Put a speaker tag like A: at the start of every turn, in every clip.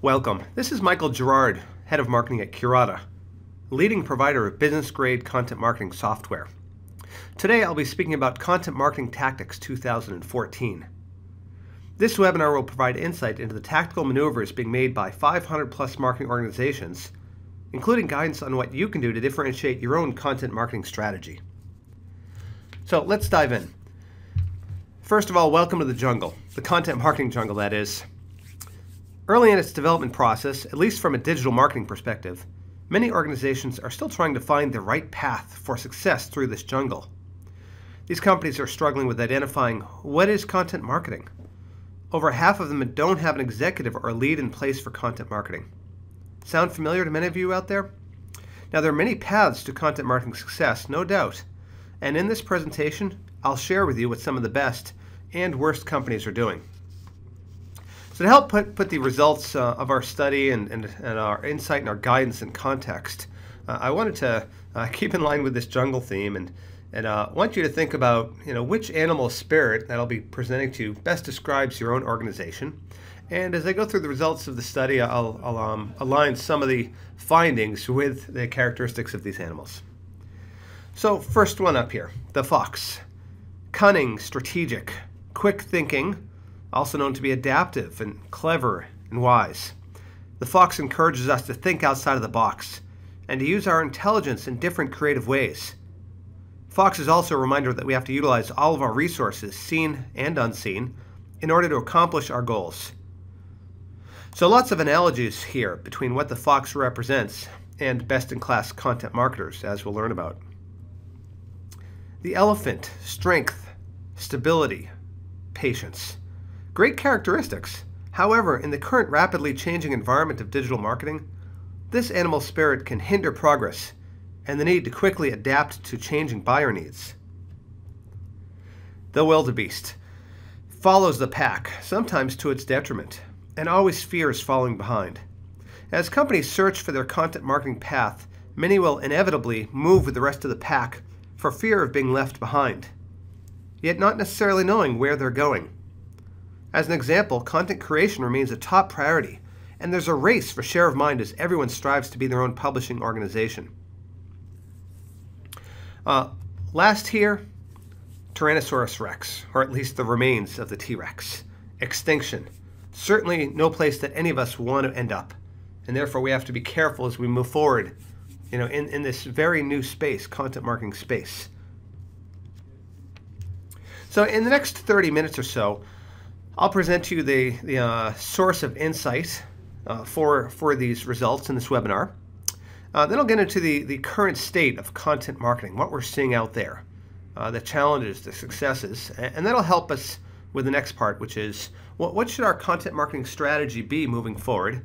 A: Welcome. This is Michael Gerard, Head of Marketing at Curata, leading provider of business-grade content marketing software. Today I'll be speaking about Content Marketing Tactics 2014. This webinar will provide insight into the tactical maneuvers being made by 500-plus marketing organizations, including guidance on what you can do to differentiate your own content marketing strategy. So let's dive in. First of all, welcome to the jungle, the content marketing jungle, that is. Early in its development process, at least from a digital marketing perspective, many organizations are still trying to find the right path for success through this jungle. These companies are struggling with identifying what is content marketing. Over half of them don't have an executive or a lead in place for content marketing. Sound familiar to many of you out there? Now, there are many paths to content marketing success, no doubt. And in this presentation, I'll share with you what some of the best and worst companies are doing. So to help put the results of our study and our insight and our guidance in context, I wanted to keep in line with this jungle theme and want you to think about which animal spirit that I'll be presenting to you best describes your own organization. And as I go through the results of the study, I'll align some of the findings with the characteristics of these animals. So first one up here, the fox. Cunning, strategic, quick thinking, also known to be adaptive and clever and wise. The fox encourages us to think outside of the box and to use our intelligence in different creative ways. Fox is also a reminder that we have to utilize all of our resources, seen and unseen, in order to accomplish our goals. So lots of analogies here between what the fox represents and best-in-class content marketers, as we'll learn about. The elephant, strength, stability, patience. Great characteristics. However, in the current rapidly changing environment of digital marketing, this animal spirit can hinder progress and the need to quickly adapt to changing buyer needs. The wildebeest follows the pack, sometimes to its detriment, and always fears falling behind. As companies search for their content marketing path, many will inevitably move with the rest of the pack for fear of being left behind, yet not necessarily knowing where they're going. As an example, content creation remains a top priority, and there's a race for share of mind as everyone strives to be their own publishing organization. Last here, Tyrannosaurus Rex, or at least the remains of the T-Rex. Extinction. Certainly no place that any of us want to end up, and therefore we have to be careful as we move forward in this very new space, content marketing space. So in the next 30 minutes or so, I'll present to you the source of insight for these results in this webinar. Then I'll get into the current state of content marketing, what we're seeing out there, the challenges, the successes, and that'll help us with the next part, which is what should our content marketing strategy be moving forward,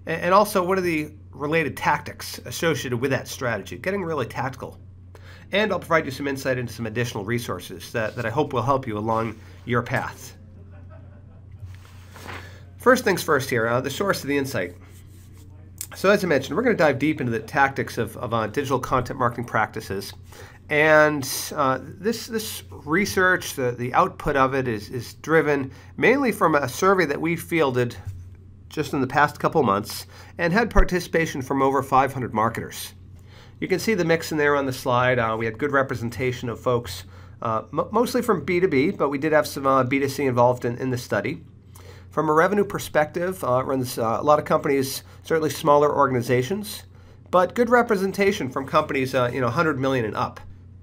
A: and also what are the related tactics associated with that strategy, getting really tactical. And I'll provide you some insight into some additional resources that I hope will help you along your path. First things first here, the source of the insight. So as I mentioned, we're going to dive deep into the tactics of digital content marketing practices. And this research, the output of it is driven mainly from a survey that we fielded just in the past couple months and had participation from over 500 marketers. You can see the mix in there on the slide. We had good representation of folks, mostly from B2B, but we did have some B2C involved in the study. From a revenue perspective, runs a lot of companies, certainly smaller organizations, but good representation from companies, 100 million and up.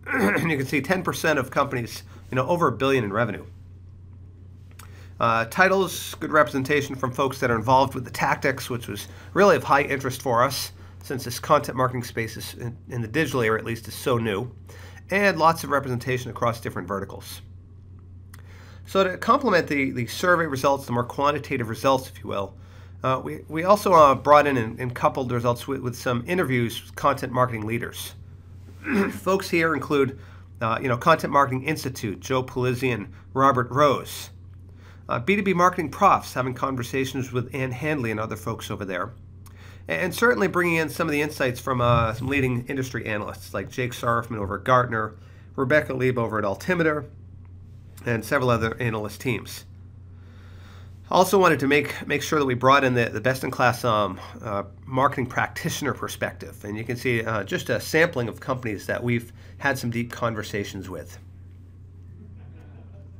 A: And you can see 10% of companies, over $1 billion in revenue. Titles, good representation from folks that are involved with the tactics, which was really of high interest for us, since this content marketing space is, in the digital era at least, is so new, and lots of representation across different verticals. So to complement the survey results, the more quantitative results, if you will, we also brought in and coupled the results with some interviews with content marketing leaders. Folks here include, Content Marketing Institute, Joe Pulizzi and Robert Rose. B2B marketing profs, having conversations with Ann Handley and other folks over there. And certainly bringing in some of the insights from some leading industry analysts like Jake Sarfman over at Gartner, Rebecca Lieb over at Altimeter, and several other analyst teams. Also wanted to make sure that we brought in the best-in-class marketing practitioner perspective. And you can see just a sampling of companies that we've had some deep conversations with.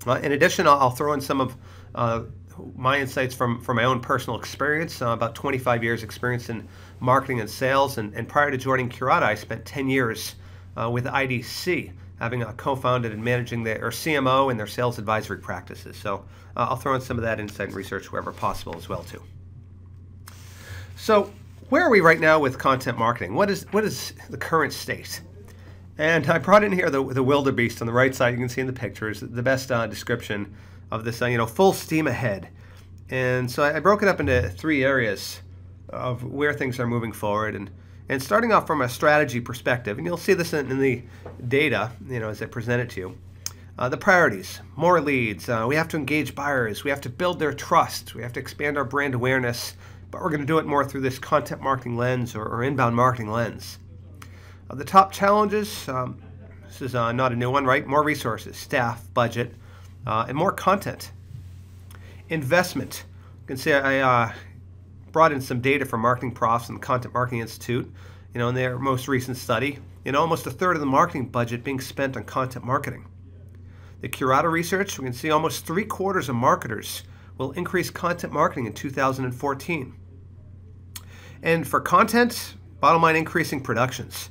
A: In addition, I'll throw in some of my insights from my own personal experience, about 25 years experience in marketing and sales. And prior to joining Curata, I spent 10 years with IDC, having co-founded and managing their CMO and their sales advisory practices. So I'll throw in some of that insight and research wherever possible as well too. So where are we right now with content marketing? What is the current state? And I brought in here the wildebeest on the right side. You can see in the pictures the best description of this, full steam ahead. And so I broke it up into 3 areas of where things are moving forward. And starting off from a strategy perspective, and you'll see this in the data, as I present it to you. The priorities, more leads. We have to engage buyers. We have to build their trust. We have to expand our brand awareness. But we're going to do it more through this content marketing lens or inbound marketing lens. The top challenges, this is not a new one, right? More resources, staff, budget, and more content. Investment. You can see I brought in some data from Marketing Profs and the Content Marketing Institute, in their most recent study, almost a third of the marketing budget being spent on content marketing. The Curata research, we can see almost 3/4 of marketers will increase content marketing in 2014. And for content, bottom line, increasing productions.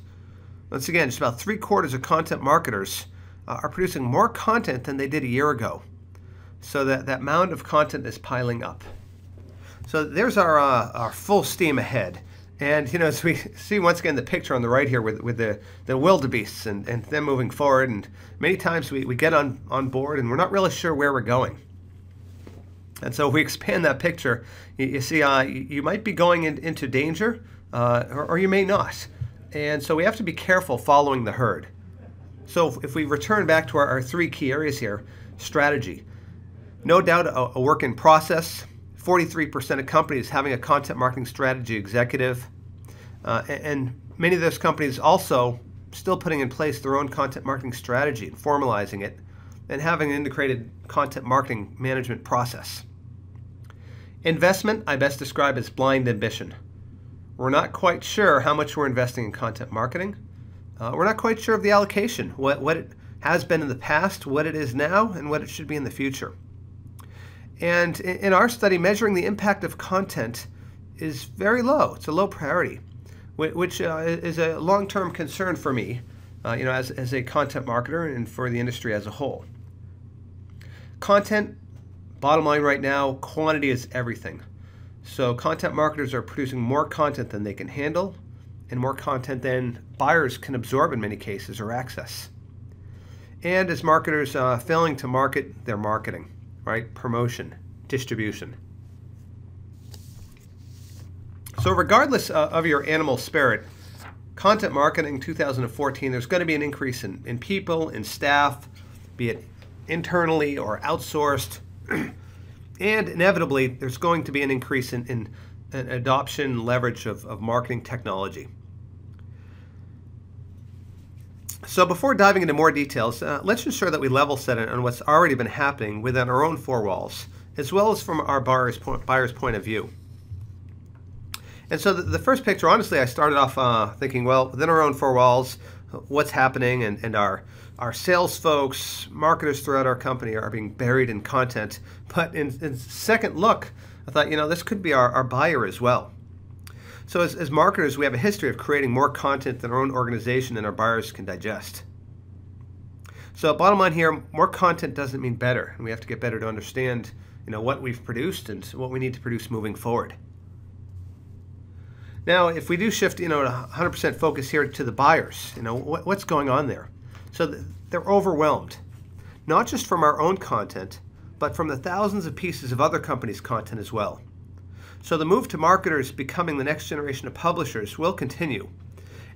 A: Once again, just about 3/4 of content marketers are producing more content than they did a year ago. So that mound of content is piling up. So there's our full steam ahead. And as we see once again the picture on the right here with the wildebeests and them moving forward, and many times we get on board and we're not really sure where we're going. And so if we expand that picture, you see you might be going into danger or you may not. And so we have to be careful following the herd. So if we return back to our 3 key areas here, strategy. No doubt a work in process. 43% of companies having a content marketing strategy executive. And many of those companies also still putting in place their own content marketing strategy and formalizing it and having an integrated content marketing management process. Investment, I best describe as blind ambition. We're not quite sure how much we're investing in content marketing. We're not quite sure of the allocation, what it has been in the past, what it is now, and what it should be in the future. And in our study, measuring the impact of content is very low. It's a low priority, which is a long-term concern for me, as a content marketer and for the industry as a whole. Content, bottom line right now, quantity is everything. So content marketers are producing more content than they can handle and more content than buyers can absorb in many cases or access. And as marketers failing to market their marketing. Right? Promotion, distribution. So regardless of your animal spirit, content marketing 2014, there's going to be an increase in people, in staff, be it internally or outsourced. And inevitably, there's going to be an increase in adoption and leverage of marketing technology. So before diving into more details, let's ensure that we level set on what's already been happening within our own 4 walls, as well as from our buyer's point of view. And so the first picture, honestly, I started off thinking, well, within our own 4 walls, what's happening, and our sales folks, marketers throughout our company are being buried in content. But in second look, I thought, this could be our buyer as well. So as marketers, we have a history of creating more content than our own organization and our buyers can digest. So bottom line here, more content doesn't mean better. And we have to get better to understand what we've produced and what we need to produce moving forward. Now, if we do shift, to 100% focus here to the buyers, what's going on there? So they're overwhelmed, not just from our own content, but from the thousands of pieces of other companies' content as well. So the move to marketers becoming the next generation of publishers will continue.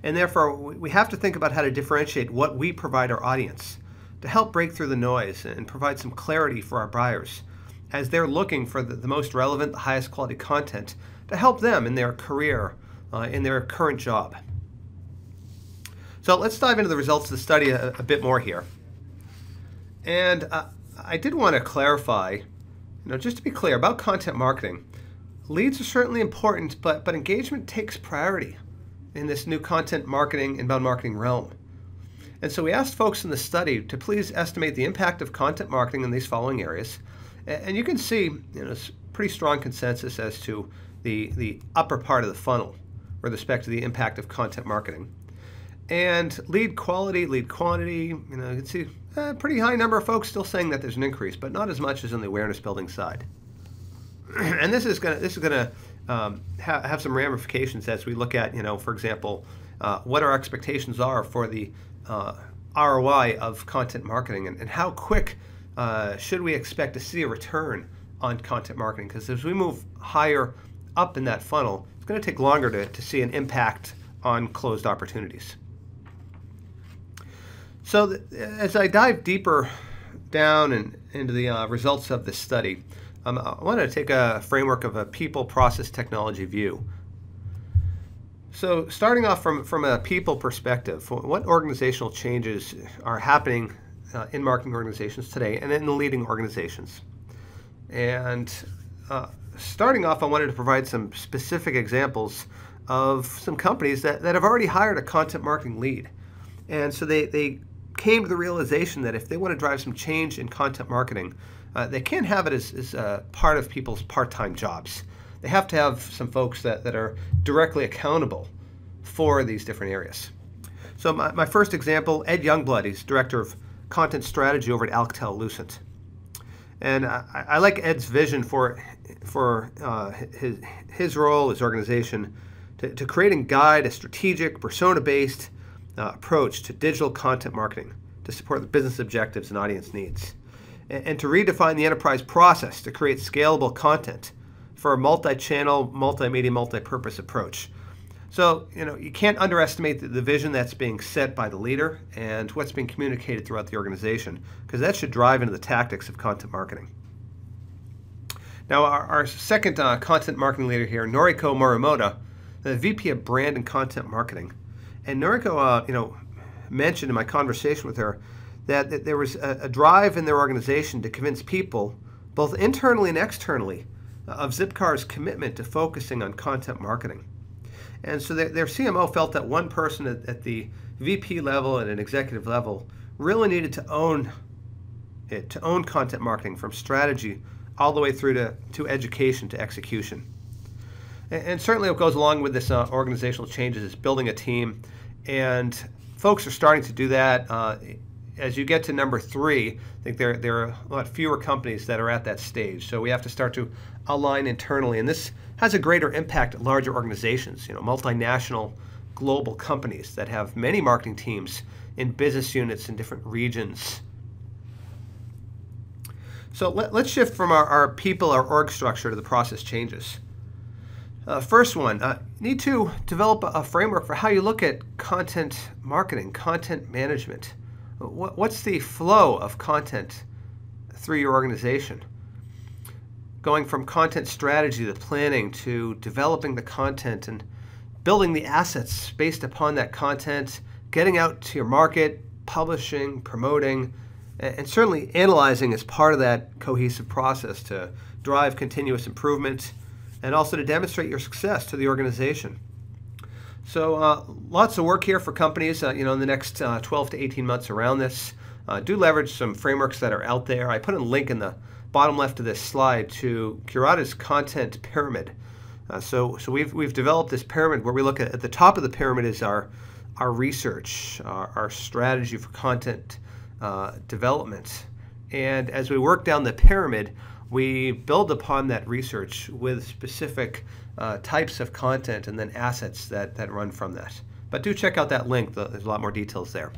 A: And therefore, we have to think about how to differentiate what we provide our audience to help break through the noise and provide some clarity for our buyers as they're looking for the most relevant, the highest quality content to help them in their career, in their current job. So let's dive into the results of the study a bit more here. And I did want to clarify, Just to be clear about content marketing, leads are certainly important, but engagement takes priority in this new content marketing, inbound marketing realm. And so we asked folks in the study to please estimate the impact of content marketing in these following areas. And you can see, it's pretty strong consensus as to the upper part of the funnel with respect to the impact of content marketing. And lead quality, lead quantity, you can see a pretty high number of folks still saying that there's an increase, but not as much as on the awareness building side. And this is going to have some ramifications as we look at, for example, what our expectations are for the ROI of content marketing, and how quick should we expect to see a return on content marketing? Because as we move higher up in that funnel, it's going to take longer to see an impact on closed opportunities. So as I dive deeper down into the results of this study, I want to take a framework of a people, process, technology view. So starting off from a people perspective, what organizational changes are happening in marketing organizations today and in the leading organizations? And starting off, I wanted to provide some specific examples of some companies that have already hired a content marketing lead. And so they came to the realization that if they want to drive some change in content marketing, they can't have it as part of people's part-time jobs. They have to have some folks that are directly accountable for these different areas. So my first example, Ed Youngblood, he's Director of Content Strategy over at Alcatel-Lucent. And I like Ed's vision for his role, his organization, to create and guide a strategic, persona-based approach to digital content marketing to support the business objectives and audience needs, and to redefine the enterprise process to create scalable content for a multi-channel, multimedia, multi-purpose approach. So, you can't underestimate the vision that's being set by the leader and what's being communicated throughout the organization, because that should drive into the tactics of content marketing. Now, our second content marketing leader here, Noriko Morimoto, the VP of Brand and Content Marketing. And Noriko, mentioned in my conversation with her that there was a drive in their organization to convince people, both internally and externally, of Zipcar's commitment to focusing on content marketing. And so their CMO felt that one person at the VP level and an executive level really needed to own content marketing from strategy all the way through to education to execution. And certainly what goes along with this organizational changes is building a team, and folks are starting to do that. As you get to number 3, I think there are a lot fewer companies that are at that stage. So we have to start to align internally, and this has a greater impact at larger organizations, multinational global companies that have many marketing teams in business units in different regions. So let's shift from our people, our org structure, to the process changes. First one, need to develop a framework for how you look at content marketing, content management. What's the flow of content through your organization? Going from content strategy to planning to developing the content and building the assets based upon that content, getting out to your market, publishing, promoting, and certainly analyzing as part of that cohesive process to drive continuous improvement and also to demonstrate your success to the organization. So lots of work here for companies, in the next 12 to 18 months around this. Do leverage some frameworks that are out there. I put a link in the bottom left of this slide to Curata's content pyramid. So we've developed this pyramid where we look at the top of the pyramid is our research, our strategy for content development. And as we work down the pyramid, we build upon that research with specific types of content and then assets that run from that. But do check out that link. There's a lot more details there.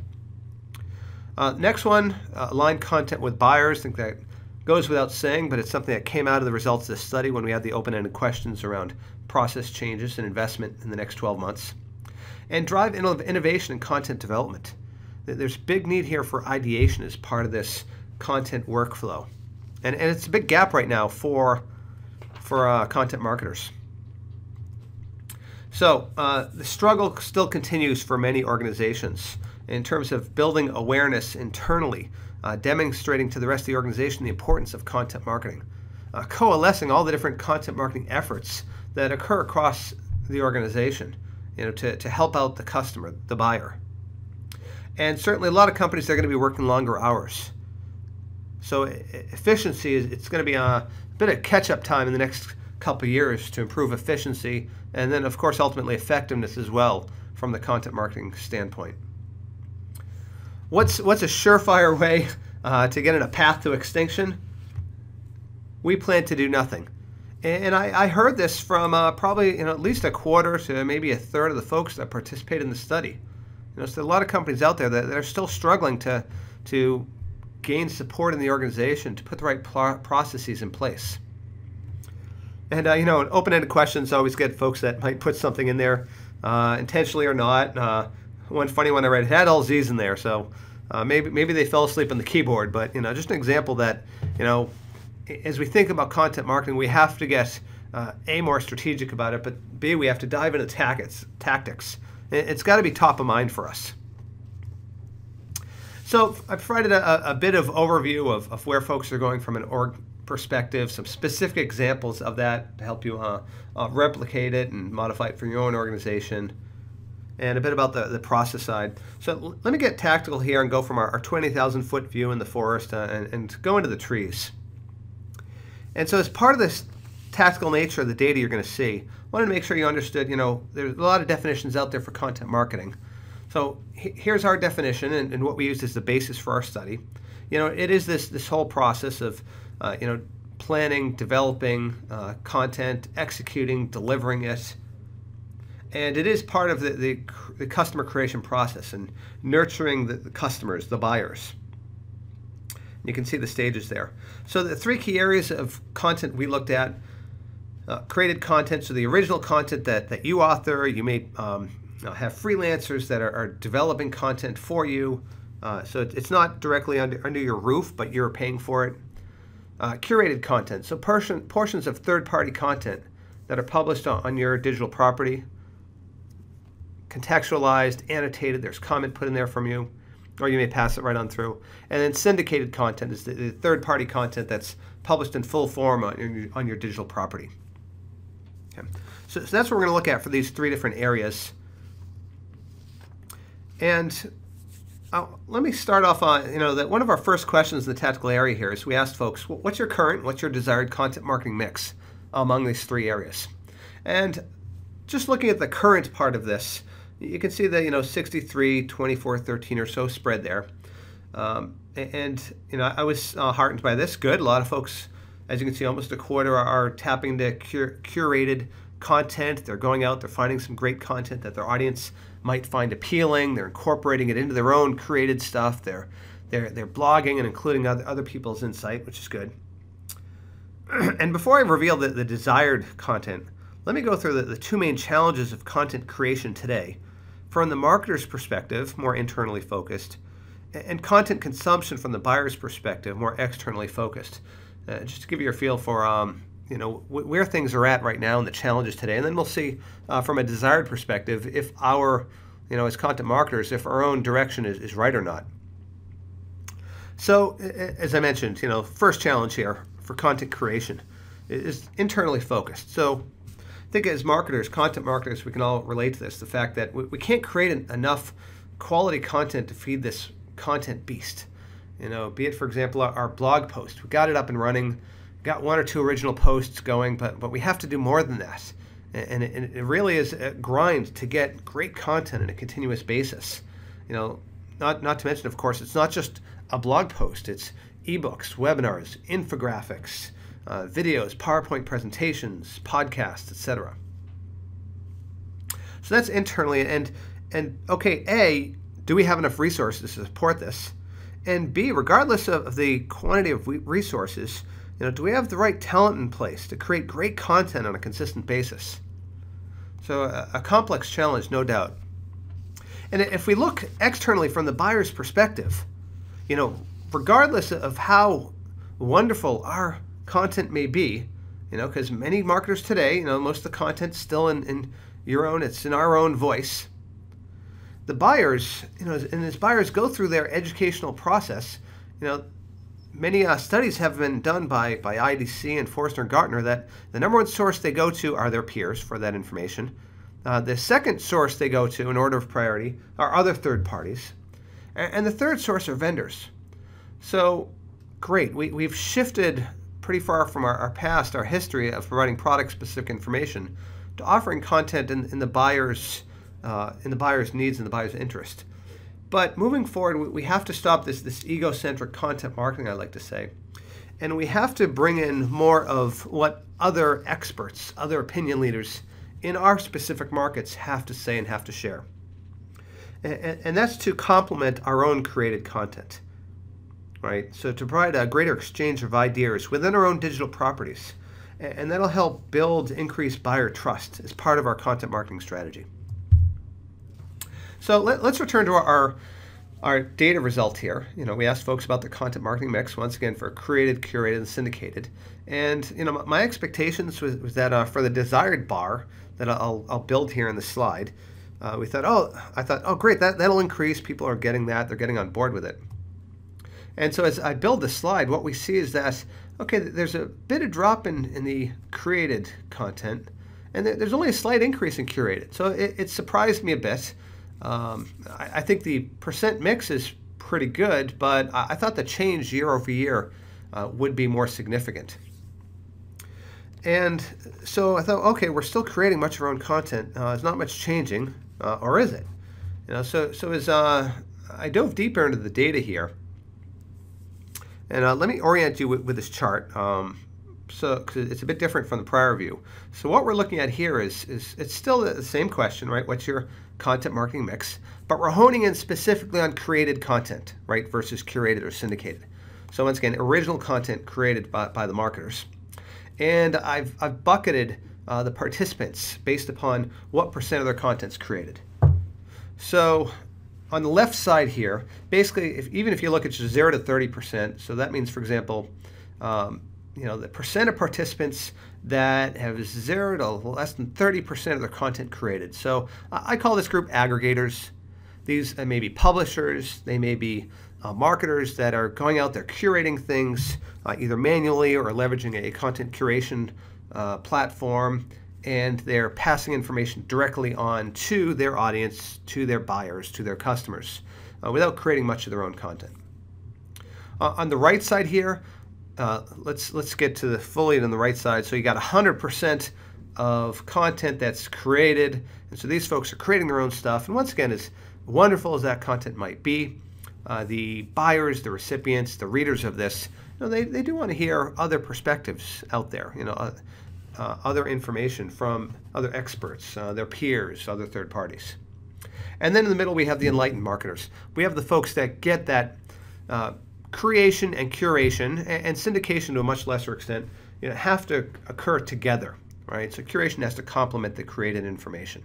A: Next one, align content with buyers. I think that goes without saying, but it's something that came out of the results of this study when we had the open-ended questions around process changes and investment in the next 12 months. And drive innovation and content development. There's big need here for ideation as part of this content workflow. And it's a big gap right now for content marketers. So the struggle still continues for many organizations in terms of building awareness internally, demonstrating to the rest of the organization the importance of content marketing. coalescing all the different content marketing efforts that occur across the organization, to help out the customer, the buyer. And certainly a lot of companies are going to be working longer hours. So efficiency it's going to be a bit of catch-up time in the next couple of years to improve efficiency, and then of course ultimately effectiveness as well from the content marketing standpoint. What's a surefire way to get in a path to extinction? We plan to do nothing. And I heard this from probably at least a quarter to maybe a third of the folks that participate in the study. So a lot of companies out there that are still struggling to gain support in the organization to put the right processes in place. And open-ended questions always get folks that might put something in there intentionally or not. One funny one I read had all Z's in there, so maybe they fell asleep on the keyboard. But just an example that as we think about content marketing, we have to get A, more strategic about it, but B, we have to dive into tactics. It's got to be top of mind for us. So I provided a bit of overview of where folks are going from an org perspective, some specific examples of that to help you replicate it and modify it for your own organization, and a bit about the process side. So let me get tactical here and go from our 20,000 foot view in the forest and go into the trees. And so as part of this tactical nature of the data you're going to see, I wanted to make sure you understood, there's a lot of definitions out there for content marketing. So here's our definition and what we used as the basis for our study. It is this whole process of, planning, developing content, executing, delivering it. And it is part of the customer creation process and nurturing the customers, the buyers. You can see the stages there. So the three key areas of content we looked at: created content, so the original content that you author. You may have freelancers that are developing content for you. So it's not directly under your roof, but you're paying for it. Curated content, so portions of third-party content that are published on your digital property. Contextualized, annotated, there's comment put in there from you, or you may pass it right on through. And then syndicated content is the third-party content that's published in full form on your digital property. Okay. So that's what we're going to look at for these three different areas. And let me start off on, that one of our first questions in the tactical area here is we asked folks, what's your desired content marketing mix among these three areas? And just looking at the current part of this, you can see the 63, 24, 13 or so spread there. I was heartened by this. Good. A lot of folks, as you can see, almost a quarter are tapping into curated content. They're going out, they're finding some great content that their audience might find appealing. They're incorporating it into their own created stuff. They're blogging and including other people's insight, which is good. And before I reveal the desired content, let me go through the two main challenges of content creation today. From the marketer's perspective, more internally focused, and content consumption from the buyer's perspective, more externally focused. Just to give you a feel for where things are at right now and the challenges today. And then we'll see from a desired perspective if our, as content marketers, if our own direction is right or not. So as I mentioned, first challenge here for content creation is internally focused. So I think as marketers, content marketers, we can all relate to this, the fact that we can't create enough quality content to feed this content beast. Be it, for example, our blog post. We got it up and running, got one or two original posts going, but we have to do more than that. And it really is a grind to get great content on a continuous basis. Not to mention, of course, it's not just a blog post. It's ebooks, webinars, infographics, videos, PowerPoint presentations, podcasts, etc. So that's internally. And okay, A, do we have enough resources to support this? And B, regardless of the quantity of resources, do we have the right talent in place to create great content on a consistent basis? So a complex challenge, no doubt. And if we look externally from the buyer's perspective, regardless of how wonderful our content may be, because many marketers today, most of the content's still in it's in our own voice. The buyers, and as buyers go through their educational process, many studies have been done by IDC and Forrester and Gartner that the number one source they go to are their peers for that information. The second source they go to in order of priority are other third parties. And the third source are vendors. So great, we've shifted pretty far from our past, our history of providing product-specific information to offering content in the buyer's needs and the buyer's interest. But moving forward, we have to stop this egocentric content marketing, I like to say. And we have to bring in more of what other experts, other opinion leaders in our specific markets have to say and have to share. And that's to complement our own created content, right? So to provide a greater exchange of ideas within our own digital properties. And that'll help build increased buyer trust as part of our content marketing strategy. So let's return to our data result here. We asked folks about their content marketing mix, once again, for created, curated, and syndicated. And my expectations was that for the desired bar that I'll build here in the slide, I thought, oh great, that'll increase. People are getting that. They're getting on board with it. And so as I build the slide, what we see is that, okay, there's a bit of drop in the created content, and there's only a slight increase in curated. So it surprised me a bit. I think the percent mix is pretty good, but I thought the change year over year would be more significant. And so I thought, okay, we're still creating much of our own content. There's not much changing, or is it? So as I dove deeper into the data here, and let me orient you with this chart. So 'cause it's a bit different from the prior view. So what we're looking at here is it's still the same question, right? What's your content marketing mix? But we're honing in specifically on created content, right, versus curated or syndicated. So once again, original content created by the marketers. And I've bucketed the participants based upon what percent of their content's created. So on the left side here, basically, even if you look at just 0 to 30%, so that means, for example, the percent of participants that have 0 to less than 30% of their content created. So I call this group aggregators. These may be publishers, they may be marketers that are going out there curating things either manually or leveraging a content curation platform, and they're passing information directly on to their audience, to their buyers, to their customers, without creating much of their own content. On the right side here, let's get to the fully on the right side. So you got 100% of content that's created, and so these folks are creating their own stuff. And once again, as wonderful as that content might be, the buyers, the recipients, the readers of this, they do want to hear other perspectives out there. Other information from other experts, their peers, other third parties. And then in the middle, we have the enlightened marketers. We have the folks that get that creation and curation and syndication to a much lesser extent, have to occur together, right? So curation has to complement the created information.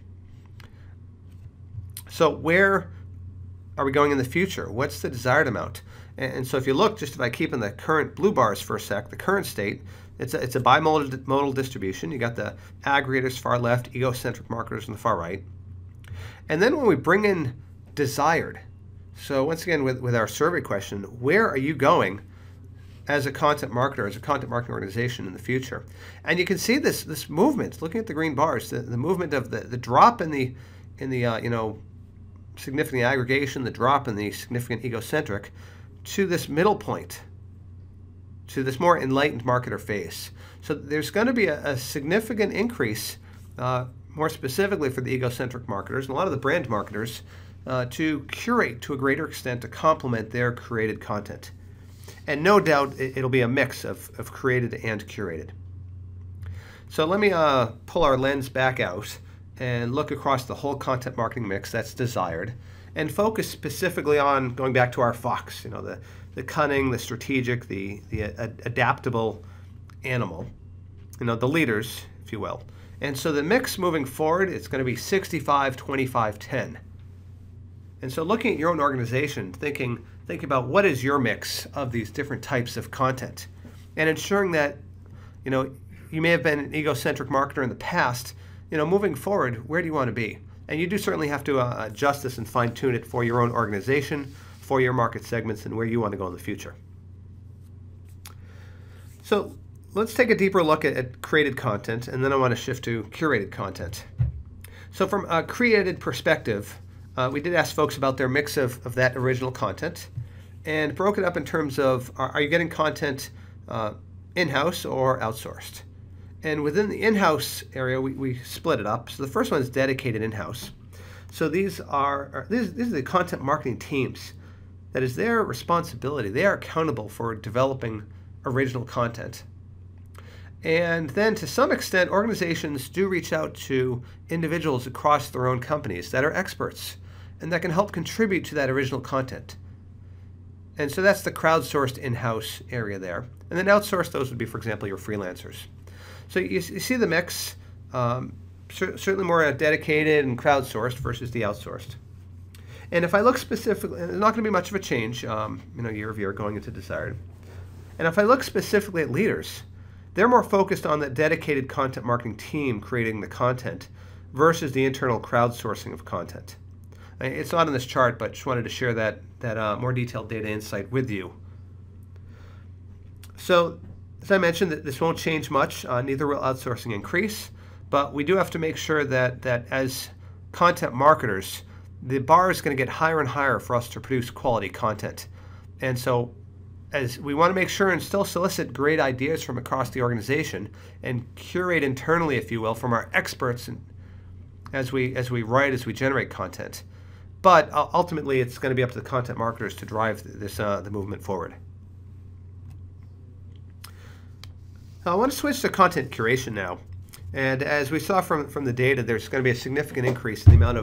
A: So where are we going in the future? What's the desired amount? And so if you look, just if I keep in the current blue bars for a sec, the current state, it's a bimodal distribution. You got the aggregators far left, egocentric marketers on the far right. And then when we bring in desired, so once again with our survey question, where are you going as a content marketer, as a content marketing organization in the future? And you can see this movement, looking at the green bars, the movement of the drop in the significant aggregation, the drop in the significant egocentric, to this middle point, to this more enlightened marketer phase. So there's going to be a significant increase, more specifically for the egocentric marketers and a lot of the brand marketers, to curate to a greater extent to complement their created content. And no doubt it'll be a mix of created and curated. So let me pull our lens back out and look across the whole content marketing mix that's desired, and focus specifically on going back to our fox, the cunning, the strategic, the adaptable animal, the leaders, if you will. And so the mix moving forward, it's going to be 65, 25, 10. And so looking at your own organization, thinking about what is your mix of these different types of content, and ensuring that, you may have been an egocentric marketer in the past, moving forward, where do you want to be? And you do certainly have to adjust this and fine-tune it for your own organization, for your market segments, and where you want to go in the future. So let's take a deeper look at created content, and then I want to shift to curated content. So from a created perspective, we did ask folks about their mix of that original content and broke it up in terms of are you getting content in-house or outsourced? And within the in-house area, we split it up. So the first one is dedicated in-house. So these are the content marketing teams. That is their responsibility. They are accountable for developing original content. And then to some extent, organizations do reach out to individuals across their own companies that are experts and that can help contribute to that original content. And so that's the crowdsourced in-house area there. And then outsourced, those would be, for example, your freelancers. So you see the mix, certainly more dedicated and crowdsourced versus the outsourced. And if I look specifically, there's not going to be much of a change, year over year going into desired. And if I look specifically at leaders, they're more focused on the dedicated content marketing team creating the content versus the internal crowdsourcing of content. It's not on this chart, but just wanted to share that more detailed data insight with you. So, as I mentioned, this won't change much. Neither will outsourcing increase, but we do have to make sure that as content marketers, the bar is going to get higher and higher for us to produce quality content. And so as we want to make sure and still solicit great ideas from across the organization and curate internally, if you will, from our experts as we generate content. But ultimately, it's going to be up to the content marketers to drive the movement forward. I want to switch to content curation now. And as we saw from the data, there's going to be a significant increase in the amount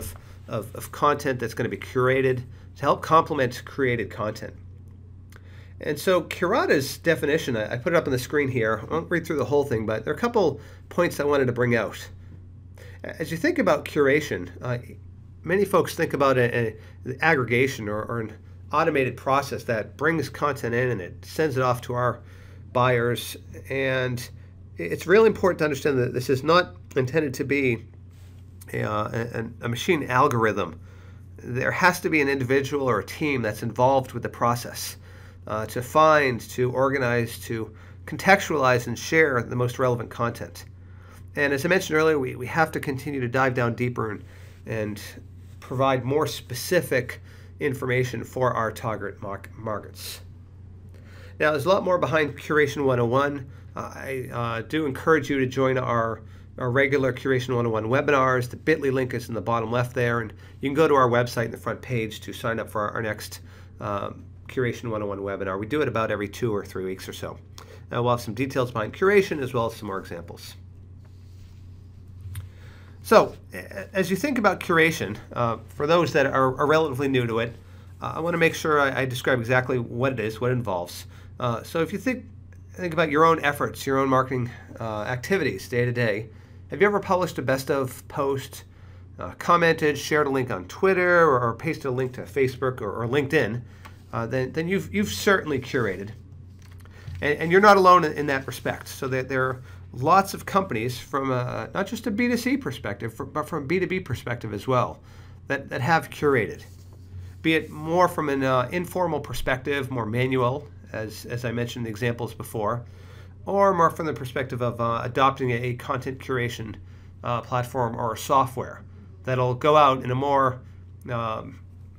A: of content that's going to be curated to help complement created content. And so Curata's definition, I put it up on the screen here. I won't read through the whole thing, but there are a couple points I wanted to bring out. As you think about curation, many folks think about an aggregation or an automated process that brings content in and it sends it off to our buyers. And it's really important to understand that this is not intended to be a machine algorithm. There has to be an individual or a team that's involved with the process to find, to organize, to contextualize and share the most relevant content. And as I mentioned earlier, we have to continue to dive down deeper and provide more specific information for our target markets. Now, there's a lot more behind Curation 101. I do encourage you to join our regular Curation 101 webinars. The bit.ly link is in the bottom left there, and you can go to our website in the front page to sign up for our next Curation 101 webinar. We do it about every 2 or 3 weeks or so. Now, we'll have some details behind curation as well as some more examples. So, as you think about curation, for those that are relatively new to it, I want to make sure I describe exactly what it is, what it involves. So if you think about your own efforts, your own marketing activities day to day, have you ever published a best of post, commented, shared a link on Twitter, or pasted a link to Facebook or LinkedIn? Then you've certainly curated. And you're not alone in that respect. So there are lots of companies from not just a B2C perspective, but from a B2B perspective as well, that have curated. Be it more from an informal perspective, more manual, as I mentioned in the examples before, or more from the perspective of adopting a content curation platform or software that'll go out in a more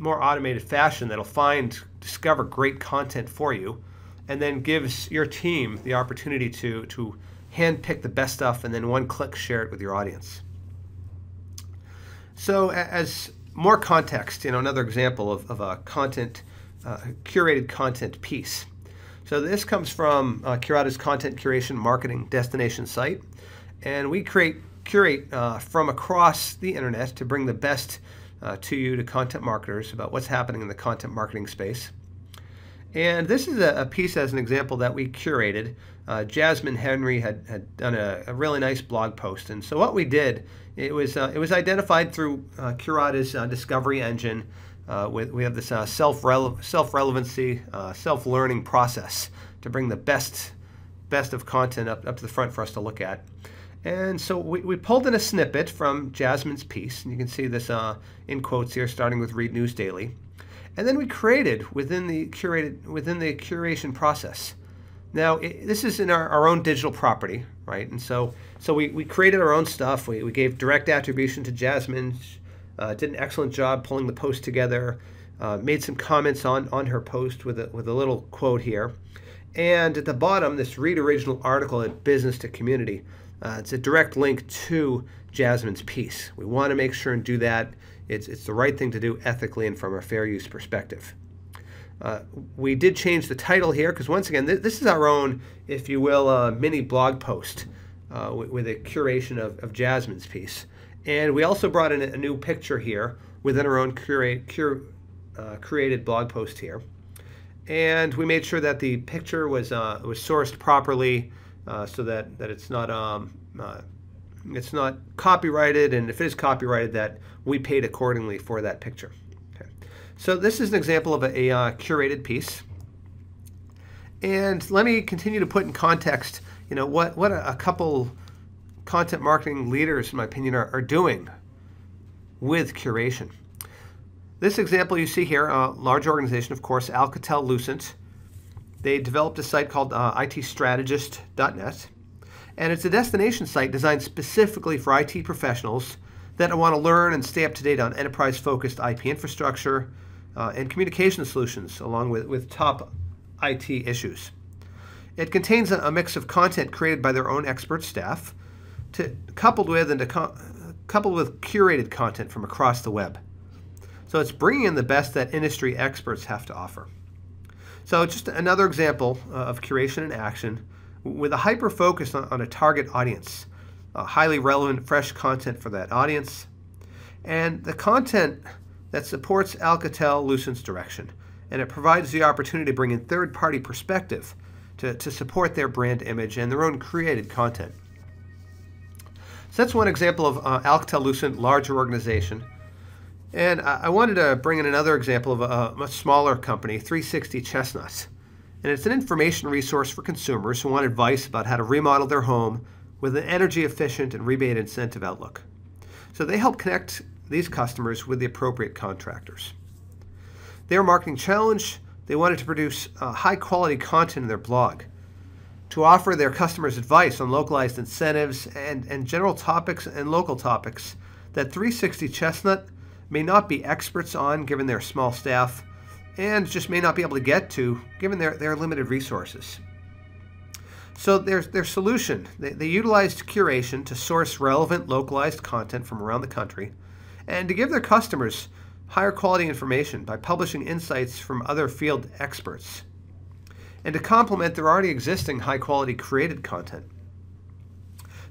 A: automated fashion that'll discover great content for you, and then gives your team the opportunity to handpick the best stuff and then one click share it with your audience. So as more context, another example of a curated content piece. So this comes from Curata's content curation marketing destination site, and we curate from across the internet to bring the best to you, to content marketers, about what's happening in the content marketing space. And this is a piece as an example that we curated. Jasmine Henry had done a really nice blog post, and so what we did, it was identified through Curata's discovery engine. We have this self-relevancy, self-learning process to bring the best of content up to the front for us to look at. And so we pulled in a snippet from Jasmine's piece, and you can see this in quotes here, starting with Read News Daily. And then we created within the curation process Now, this is in our own digital property, right? And so we created our own stuff. We gave direct attribution to Jasmine, did an excellent job pulling the post together, made some comments on her post with a little quote here. And at the bottom, this read original article at Business to Community. It's a direct link to Jasmine's piece. We want to make sure and do that. It's the right thing to do ethically and from a fair use perspective. We did change the title here because, once again, this is our own, if you will, mini blog post with a curation of Jasmine's piece. And we also brought in a new picture here within our own created blog post here. And we made sure that the picture was sourced properly so that it's not copyrighted, and if it is copyrighted, that we paid accordingly for that picture. So this is an example of a curated piece. And let me continue to put in context, what a couple content marketing leaders, in my opinion, are doing with curation. This example you see here, a large organization, of course, Alcatel-Lucent. They developed a site called itstrategist.net. And it's a destination site designed specifically for IT professionals that want to learn and stay up to date on enterprise-focused IP infrastructure, and communication solutions, along with top IT issues. It contains a mix of content created by their own expert staff, coupled with curated content from across the web. So it's bringing in the best that industry experts have to offer. So just another example of curation in action, with a hyper focus on a target audience, highly relevant, fresh content for that audience, and the content that supports Alcatel-Lucent's direction, and it provides the opportunity to bring in third-party perspective to support their brand image and their own created content. So that's one example of Alcatel-Lucent, larger organization. And I wanted to bring in another example of a much smaller company, 360 Chestnut. And it's an information resource for consumers who want advice about how to remodel their home with an energy-efficient and rebate incentive outlook. So they help connect these customers with the appropriate contractors. Their marketing challenge, they wanted to produce high-quality content in their blog to offer their customers advice on localized incentives and general topics and local topics that 360 Chestnut may not be experts on given their small staff and just may not be able to get to given their limited resources. So their solution, they utilized curation to source relevant localized content from around the country and to give their customers higher quality information by publishing insights from other field experts, and to complement their already existing high quality created content.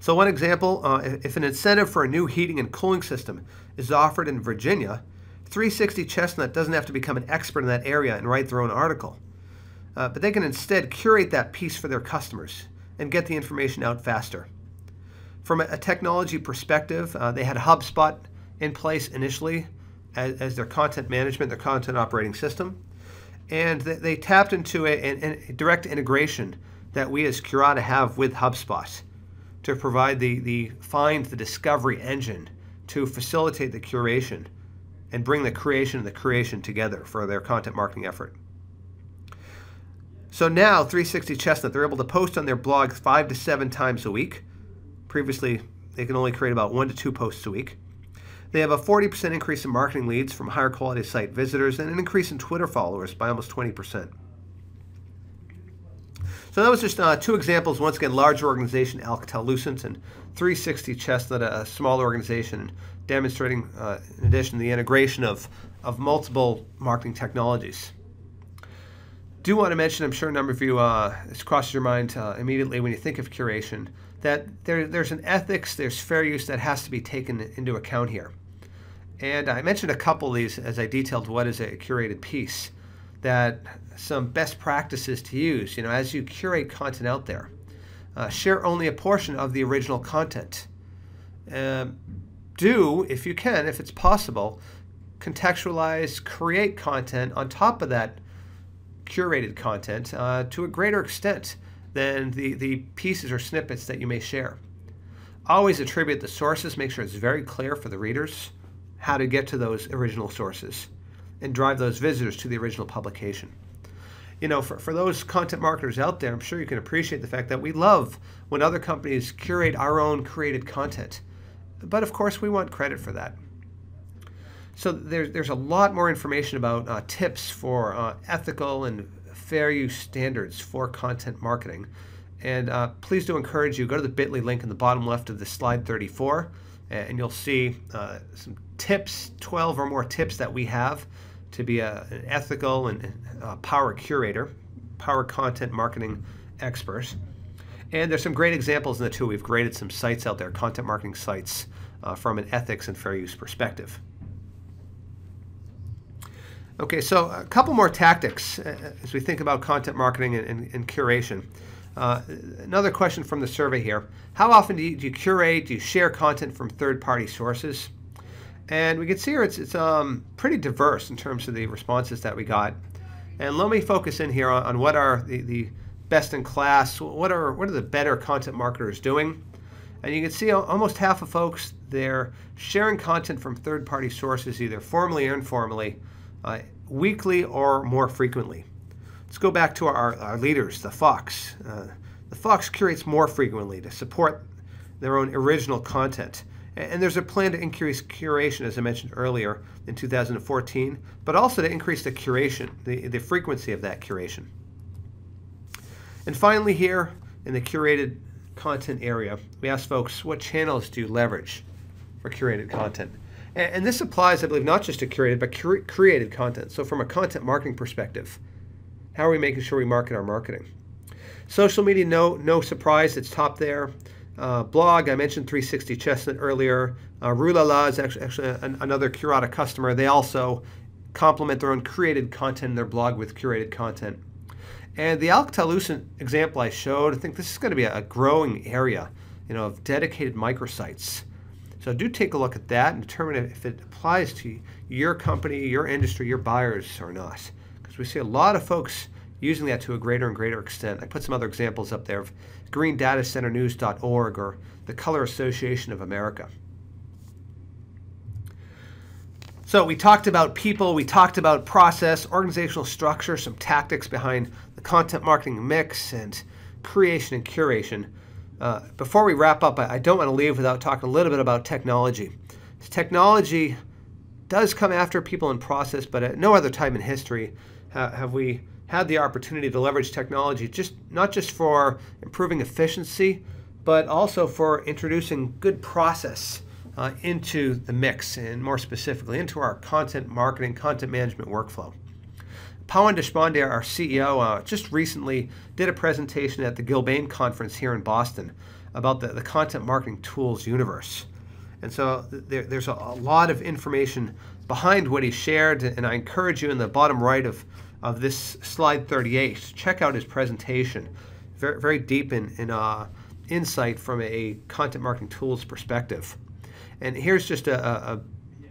A: So one example, if an incentive for a new heating and cooling system is offered in Virginia, 360 Chestnut doesn't have to become an expert in that area and write their own article. But they can instead curate that piece for their customers and get the information out faster. From a technology perspective, they had HubSpot in place initially as their content management, their content operating system. And they tapped into a direct integration that we as Curata have with HubSpot to provide the discovery engine to facilitate the curation and bring the creation and the curation together for their content marketing effort. So now 360 Chestnut, they're able to post on their blog 5 to 7 times a week. Previously, they can only create about 1 to 2 posts a week. They have a 40% increase in marketing leads from higher quality site visitors and an increase in Twitter followers by almost 20%. So that was just 2 examples. Once again, larger organization, Alcatel-Lucent, and 360 Chestnut, a smaller organization, demonstrating, in addition, the integration of multiple marketing technologies. Do want to mention, I'm sure a number of you, this crosses your mind immediately when you think of curation, that there's an ethics, there's fair use that has to be taken into account here. And I mentioned a couple of these as I detailed what is a curated piece, that some best practices to use, as you curate content out there. Share only a portion of the original content. Do, if you can, if it's possible, contextualize, create content on top of that curated content to a greater extent than the pieces or snippets that you may share. Always attribute the sources, make sure it's very clear for the readers how to get to those original sources and drive those visitors to the original publication. For those content marketers out there, I'm sure you can appreciate the fact that we love when other companies curate our own created content. But of course, we want credit for that. So there's a lot more information about tips for ethical and fair use standards for content marketing. And please do encourage you, go to the bit.ly link in the bottom left of the slide 34, and you'll see some tips, 12 or more tips that we have to be an ethical and power curator, power content marketing expert. And there's some great examples in the tool. We've graded some sites out there, content marketing sites, from an ethics and fair use perspective. Okay, so a couple more tactics as we think about content marketing and curation. Another question from the survey here. How often do you curate, do you share content from third-party sources? And we can see here it's pretty diverse in terms of the responses that we got. And let me focus in here on what are the best in class, what are the better content marketers doing. And you can see almost half of folks, they're sharing content from third-party sources, either formally or informally, weekly or more frequently. Let's go back to our leaders, the Fox. The Fox curates more frequently to support their own original content. And there's a plan to increase curation, as I mentioned earlier, in 2014, but also to increase the curation, the frequency of that curation. And finally here, in the curated content area, we asked folks, what channels do you leverage for curated content? And this applies, I believe, not just to curated, but created content. So from a content marketing perspective, how are we making sure we market our marketing? Social media, no surprise, it's top there. Blog, I mentioned 360 Chestnut earlier. Rulala is actually another Curata customer. They also complement their own created content in their blog with curated content. And the Alcatel-Lucent example I showed, I think this is going to be a growing area, of dedicated microsites. So do take a look at that and determine if it applies to your company, your industry, your buyers or not. Because we see a lot of folks using that to a greater and greater extent. I put some other examples up there of greendatacenternews.org or the Color Association of America. So we talked about people, we talked about process, organizational structure, some tactics behind the content marketing mix, and creation and curation. Before we wrap up, I don't want to leave without talking a little bit about technology. Technology does come after people in process, but at no other time in history have we had the opportunity to leverage technology, not just for improving efficiency, but also for introducing good process into the mix, and more specifically into our content marketing, content management workflow. Pawan Deshpande, our CEO, just recently did a presentation at the Gilbane conference here in Boston about the content marketing tools universe. And so there's a lot of information behind what he shared, and I encourage you in the bottom right of this slide 38, check out his presentation. Very, very deep in insight from a content marketing tools perspective. And here's just a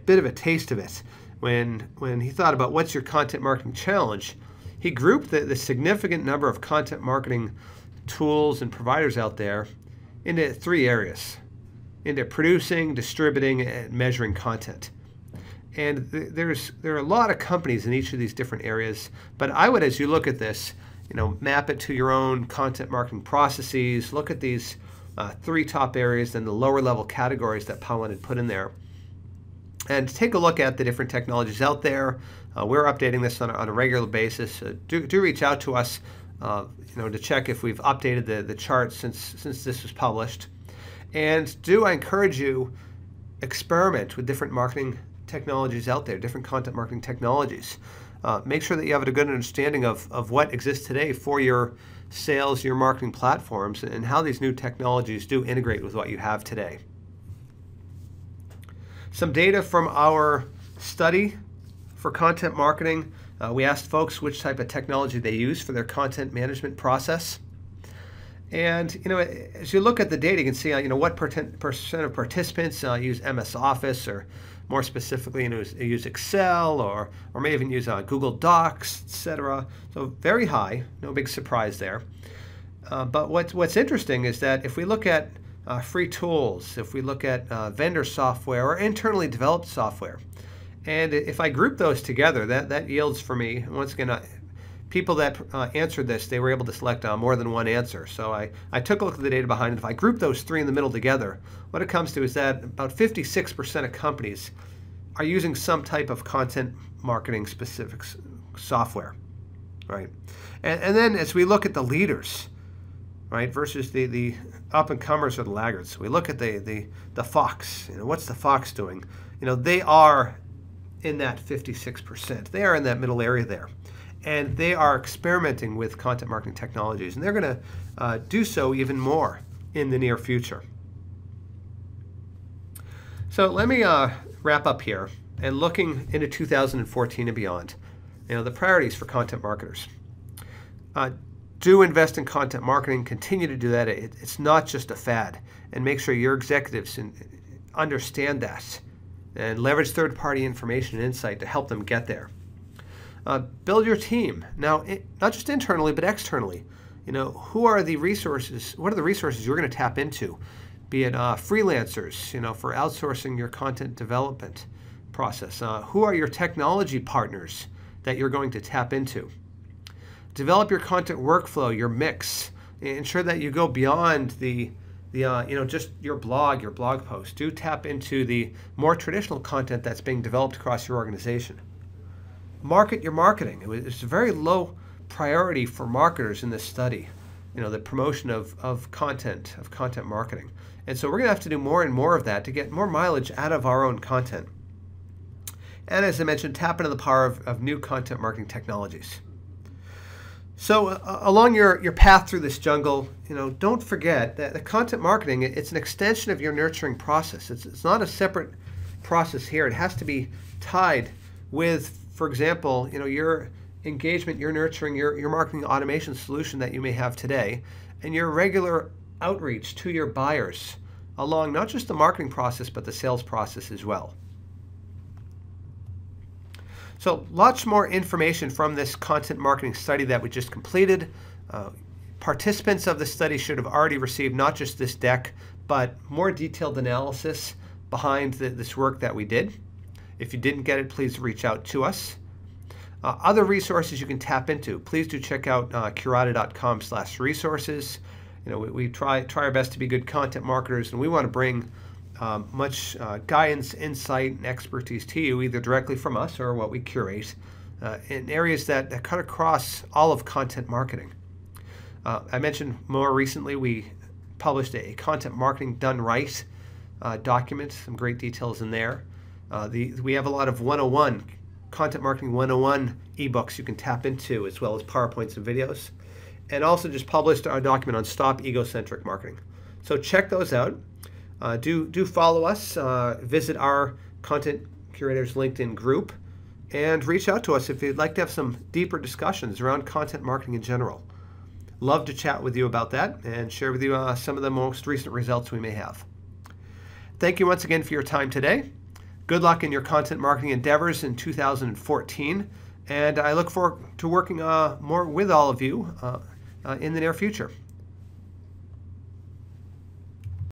A: bit of a taste of it. When he thought about what's your content marketing challenge, he grouped the significant number of content marketing tools and providers out there into three areas: into producing, distributing, and measuring content. And there are a lot of companies in each of these different areas, but I would, as you look at this, map it to your own content marketing processes, look at these three top areas and the lower level categories that Pawan had put in there, and take a look at the different technologies out there. We're updating this on a regular basis. Do reach out to us to check if we've updated the charts since this was published. And I encourage you, experiment with different marketing technologies out there, different content marketing technologies. Make sure that you have a good understanding of what exists today for your sales, your marketing platforms, and how these new technologies do integrate with what you have today. Some data from our study for content marketing. We asked folks which type of technology they use for their content management process. And as you look at the data, you can see what percent of participants use MS Office, or more specifically use Excel, or may even use Google Docs, etc. So very high, no big surprise there. But what's interesting is that if we look at free tools, if we look at vendor software or internally developed software, and if I group those together, that yields for me, once again, people that answered this, they were able to select more than one answer. So I took a look at the data behind it. If I group those three in the middle together, what it comes to is that about 56% of companies are using some type of content marketing specific software, right? And then as we look at the leaders, right, versus the up-and-comers or the laggards, we look at the Fox. What's the Fox doing? They are in that 56%. They are in that middle area there. And they are experimenting with content marketing technologies, and they're going to do so even more in the near future. So let me wrap up here and looking into 2014 and beyond. The priorities for content marketers. Do invest in content marketing. Continue to do that. It's not just a fad, and make sure your executives understand that and leverage third-party information and insight to help them get there. Build your team. Now, not just internally, but externally. Who are the resources? What are the resources you're going to tap into? Be it freelancers, for outsourcing your content development process. Who are your technology partners that you're going to tap into? Develop your content workflow, your mix. Ensure that you go beyond just your blog post. Do tap into the more traditional content that's being developed across your organization. Market your marketing. It's a very low priority for marketers in this study, the promotion of content marketing. And so we're going to have to do more and more of that to get more mileage out of our own content. And as I mentioned, tap into the power of new content marketing technologies. So along your path through this jungle, don't forget that the content marketing, it's an extension of your nurturing process. It's not a separate process here. It has to be tied with, for example, your engagement, your nurturing, your marketing automation solution that you may have today, and your regular outreach to your buyers along not just the marketing process, but the sales process as well. So lots more information from this content marketing study that we just completed. Participants of the study should have already received not just this deck, but more detailed analysis behind this work that we did. If you didn't get it, please reach out to us. Other resources you can tap into, please do check out curata.com/resources. We try our best to be good content marketers, and we want to bring much guidance, insight, and expertise to you, either directly from us or what we curate, in areas that cut across all of content marketing. I mentioned more recently we published a content marketing done right document, some great details in there. We have a lot of 101, content marketing 101 ebooks you can tap into, as well as PowerPoints and videos. And also just published our document on Stop Egocentric Marketing. So check those out. Do follow us, visit our Content Curators LinkedIn group, and reach out to us if you'd like to have some deeper discussions around content marketing in general. Love to chat with you about that and share with you some of the most recent results we may have. Thank you once again for your time today. Good luck in your content marketing endeavors in 2014, and I look forward to working more with all of you in the near future.